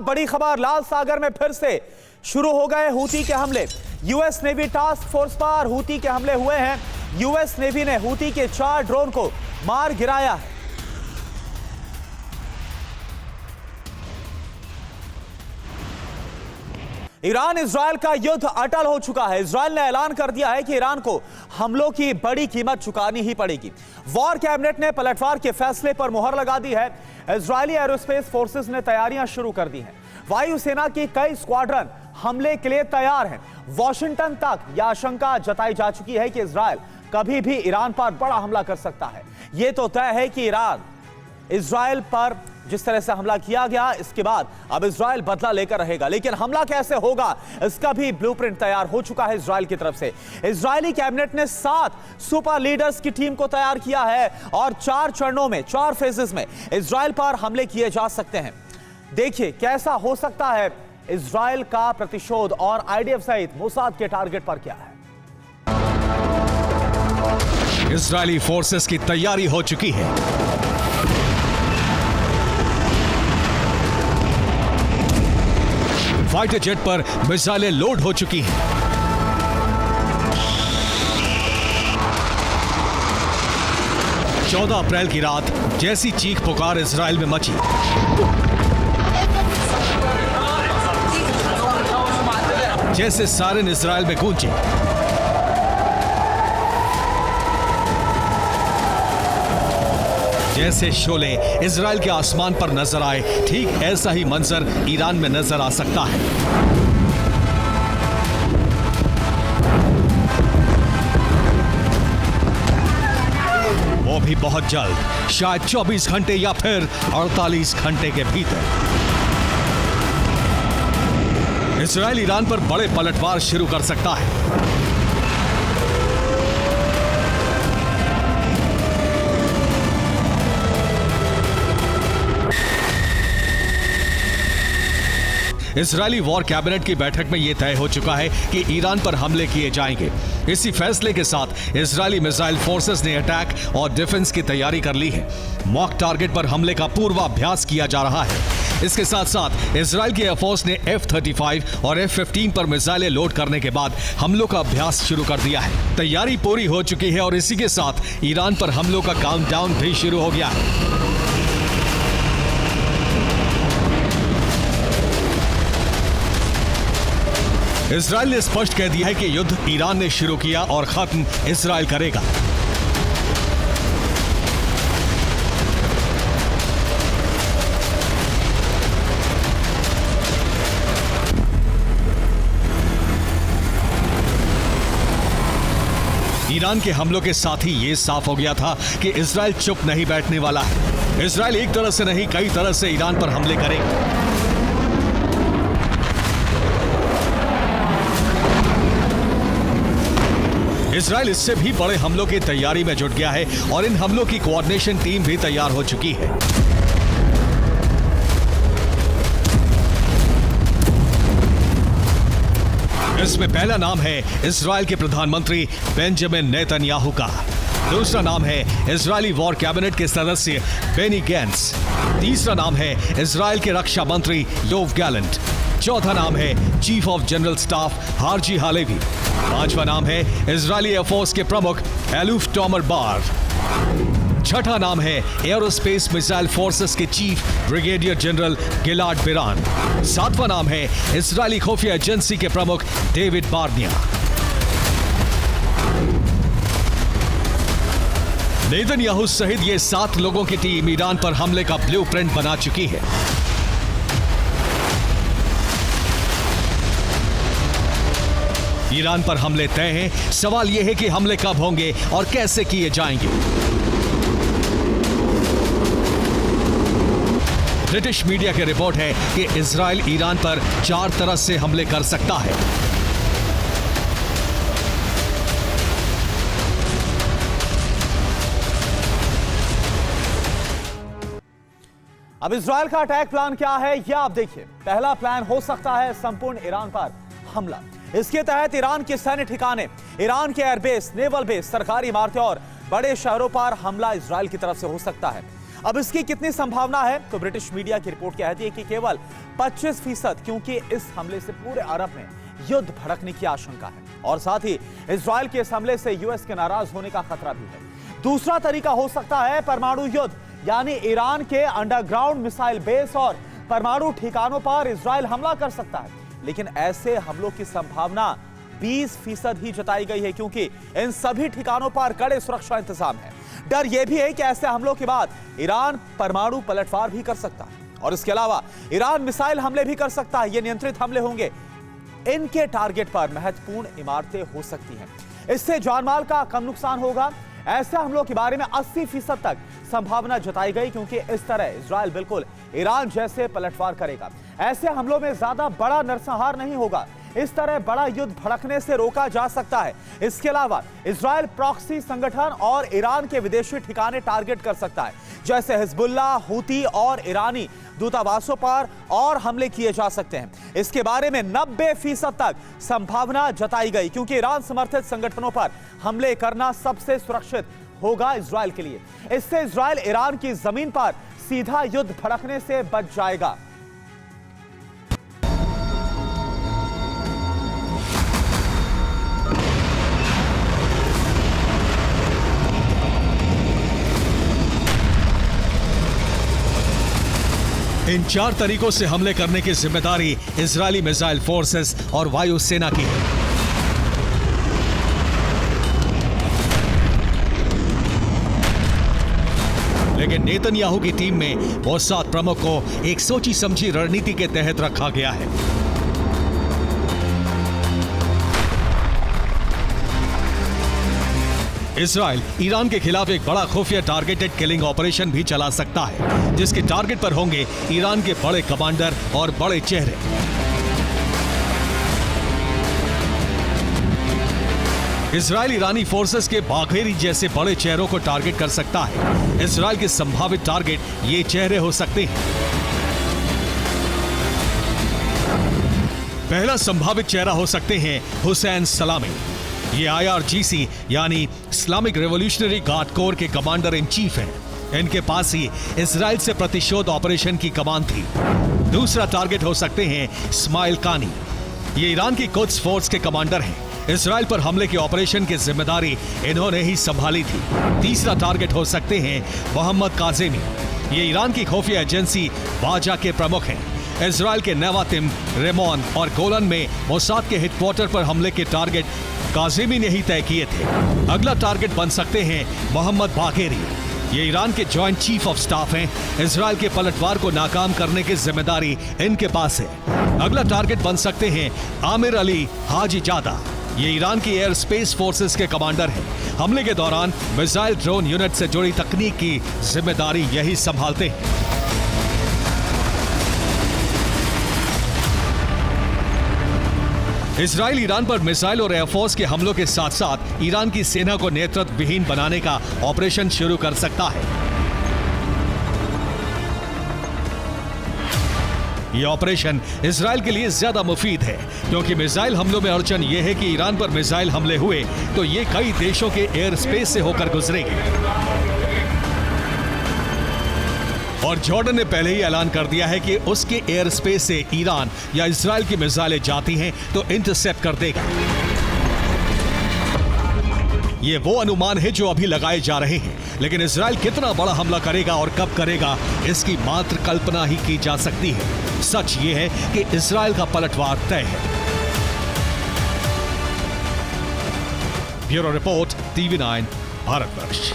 बड़ी खबर, लाल सागर में फिर से शुरू हो गए हूती के हमले। यूएस नेवी टास्क फोर्स पर हूती के हमले हुए हैं। यूएस नेवी ने हूती के 4 ड्रोन को मार गिराया है। ईरान इजरायल का युद्ध अटल हो चुका है। इजरायल ने ऐलान कर दिया है कि ईरान को हमलों की बड़ी कीमत चुकानी ही पड़ेगी। वॉर कैबिनेट ने पलटवार के फैसले पर मुहर लगा दी है। इजरायली एरोस्पेस फोर्सेस ने तैयारियां शुरू कर दी हैं। वायुसेना की कई स्क्वाड्रन हमले के लिए तैयार हैं। वॉशिंगटन तक यह आशंका जताई जा चुकी है कि इजरायल कभी भी ईरान पर बड़ा हमला कर सकता है। यह तो तय है कि ईरान इजरायल पर जिस तरह से हमला किया गया, इसके बाद अब इजरायल बदला लेकर रहेगा। लेकिन हमला कैसे होगा, इसका भी ब्लूप्रिंट तैयार हो चुका है इजरायल की तरफ से। इजरायली कैबिनेट ने 7 सुपर लीडर्स की टीम को तैयार किया है और 4 चरणों में, 4 फेजेस में इजरायल पर हमले किए जा सकते हैं। देखिए कैसा हो सकता है इजरायल का प्रतिशोध और आईडीएफ सहित मोसाद के टारगेट पर क्या है। इजरायली फोर्सेस की तैयारी हो चुकी है। फाइटर जेट पर मिसाइलें लोड हो चुकी हैं। चौदह अप्रैल की रात जैसी चीख पुकार इजरायल में मची, जैसे सायरन इजरायल में गूंजे, जैसे शोले इजरायल के आसमान पर नजर आए, ठीक ऐसा ही मंजर ईरान में नजर आ सकता है। वो भी बहुत जल्द, शायद 24 घंटे या फिर 48 घंटे के भीतर। इजरायल ईरान पर बड़े पलटवार शुरू कर सकता है। इजरायली वॉर कैबिनेट की बैठक में यह तय हो चुका है कि ईरान पर हमले किए जाएंगे। इसी फैसले के साथ इजरायली मिसाइल फोर्सेस ने अटैक और डिफेंस की तैयारी कर ली है। मॉक टारगेट पर हमले का पूर्वाभ्यास किया जा रहा है। इसके साथ साथ इजरायल की एयरफोर्स ने F-35 और F-15 पर मिसाइलें लोड करने के बाद हमलों का अभ्यास शुरू कर दिया है। तैयारी पूरी हो चुकी है और इसी के साथ ईरान पर हमलों का काउंटडाउन भी शुरू हो गया है। इजरायल ने स्पष्ट कह दिया है कि युद्ध ईरान ने शुरू किया और खत्म इजरायल करेगा। ईरान के हमलों के साथ ही यह साफ हो गया था कि इजरायल चुप नहीं बैठने वाला है। इजरायल एक तरह से नहीं, कई तरह से ईरान पर हमले करेगा। इजरायल इससे भी बड़े हमलों की तैयारी में जुट गया है और इन हमलों की कोऑर्डिनेशन टीम भी तैयार हो चुकी है। इसमें पहला नाम है इजरायल के प्रधानमंत्री बेंजामिन नेतन्याहू का। दूसरा नाम है इजरायली वॉर कैबिनेट के सदस्य बेनी गैंट्स। तीसरा नाम है इजरायल के रक्षा मंत्री योव गैलेंट। चौथा नाम है chief of general staff हार्जी Halevi. पांचवा नाम है इजरायली एयरफोर्स के प्रमुख एलूफ टॉमर बार। छठा नाम है एरोस्पेस मिसाइल फोर्सेस के चीफ ब्रिगेडियर जनरल गिलाड बिरान। सातवां नाम है इजरायली खुफिया एजेंसी के प्रमुख डेविड बार्निया। नेतन्याहू सहित ये 7 लोगों की टीम ईरान पर हमले का ब्लूप्रिंट बना चुकी है। ईरान पर हमले तय हैं। सवाल यह है कि हमले कब होंगे और कैसे किए जाएंगे। ब्रिटिश मीडिया की रिपोर्ट है कि इजरायल ईरान पर 4 तरह से हमले कर सकता है। अब इजरायल का अटैक प्लान क्या है, यह आप देखिए। पहला प्लान हो सकता है संपूर्ण ईरान पर हमला। इसके तहत ईरान के सैन्य ठिकाने, ईरान के एयरबेस, नेवल बेस, सरकारी इमारतें और बड़े शहरों पर हमला इजरायल की तरफ से हो सकता है। अब इसकी कितनी संभावना है, तो ब्रिटिश मीडिया की रिपोर्ट कहती है कि केवल 25%, क्योंकि इस हमले से पूरे अरब में युद्ध भड़कने की आशंका है और साथ ही इजराइल के इस हमले से यूएस के नाराज होने का खतरा भी है। दूसरा तरीका हो सकता है परमाणु युद्ध, यानी ईरान के अंडरग्राउंड मिसाइल बेस और परमाणु ठिकानों पर इजराइल हमला कर सकता है, लेकिन ऐसे हमलों की संभावना 20% ही जताई गई है, क्योंकि इन सभी ठिकानों पर कड़े सुरक्षा इंतजाम है। डर यह भी है कि ऐसे हमलों के बाद ईरान परमाणु पलटवार भी कर सकता है और इसके अलावा ईरान मिसाइल हमले भी कर सकता है। ये नियंत्रित हमले होंगे, इनके टारगेट पर महत्वपूर्ण इमारतें हो सकती हैं, इससे जानमाल का कम नुकसान होगा। ऐसे हमलों के बारे में 80% तक संभावना जताई गई, क्योंकि इस तरह इजराइल बिल्कुल ईरान जैसे पलटवार करेगा। ऐसे हमलों में ज्यादा बड़ा नरसंहार नहीं होगा, इस तरह बड़ा युद्ध भड़कने से रोका जा सकता है। इसके अलावा इजराइल प्रॉक्सी संगठन और ईरान के विदेशी ठिकाने टारगेट कर सकता है, जैसे हिजबुल्लाह, हूती और ईरानी दूतावासों पर और हमले किए जा सकते हैं। इसके बारे में 90% तक संभावना जताई गई, क्योंकि ईरान समर्थित संगठनों पर हमले करना सबसे सुरक्षित होगा इजराइल के लिए। इससे इजराइल ईरान की जमीन पर सीधा युद्ध भड़कने से बच जाएगा। इन 4 तरीकों से हमले करने की जिम्मेदारी इजरायली मिसाइल फोर्सेस और वायुसेना की है। लेकिन नेतन्याहू की टीम में मोसाद प्रमुख को एक सोची समझी रणनीति के तहत रखा गया है। इजराइल ईरान के खिलाफ एक बड़ा खुफिया टारगेटेड किलिंग ऑपरेशन भी चला सकता है, जिसके टारगेट पर होंगे ईरान के बड़े कमांडर और बड़े चेहरे। इजराइल ईरानी फोर्सेस के बाघेरी जैसे बड़े चेहरों को टारगेट कर सकता है। इजराइल के संभावित टारगेट ये चेहरे हो सकते हैं। पहला संभावित चेहरा हो सकते हैं हुसैन सलामी। ये IRGC यानी इस्लामिक रेवोल्यूशनरी गार्ड कोर के कमांडर इन चीफ हैं। इनके पास ही इजराइल से प्रतिशोध ऑपरेशन की कमान थी। दूसरा टारगेट हो सकते हैं इस्माइल कानी। ये ईरान की कुद्स फोर्स के कमांडर हैं। इजराइल पर हमले के ऑपरेशन की जिम्मेदारी इन्होंने ही संभाली थी। तीसरा टारगेट हो सकते हैं मोहम्मद काजेमी। ये ईरान की खुफिया एजेंसी बाजा के प्रमुख हैं। इजराइल के नवातिम, रेमोन और गोलन में मोसाद के हेडक्वार्टर पर हमले के टारगेट काजेमी ने ही तय किए थे। अगला टारगेट बन सकते हैं मोहम्मद बाघेरी। ये ईरान के जॉइंट चीफ ऑफ स्टाफ हैं। इजराइल के पलटवार को नाकाम करने की जिम्मेदारी इनके पास है। अगला टारगेट बन सकते हैं आमिर अली हाजी जादा। ये ईरान की एयर स्पेस फोर्सेस के कमांडर हैं। हमले के दौरान मिसाइल ड्रोन यूनिट से जुड़ी तकनीक की जिम्मेदारी यही संभालते हैं। इजराइल ईरान पर मिसाइल और एयरफोर्स के हमलों के साथ साथ ईरान की सेना को नेतृत्व विहीन बनाने का ऑपरेशन शुरू कर सकता है। यह ऑपरेशन इजराइल के लिए ज्यादा मुफीद है, क्योंकि मिसाइल हमलों में अड़चन यह है कि ईरान पर मिसाइल हमले हुए तो ये कई देशों के एयर स्पेस से होकर गुजरेंगे। और जॉर्डन ने पहले ही ऐलान कर दिया है कि उसके एयर स्पेस से ईरान या इजराइल की मिसाइलें जाती हैं तो इंटरसेप्ट कर देगा। ये वो अनुमान है जो अभी लगाए जा रहे हैं, लेकिन इजराइल कितना बड़ा हमला करेगा और कब करेगा, इसकी मात्र कल्पना ही की जा सकती है। सच ये है कि इजराइल का पलटवार तय है। Bureau report, TV9, Bharatvarsh.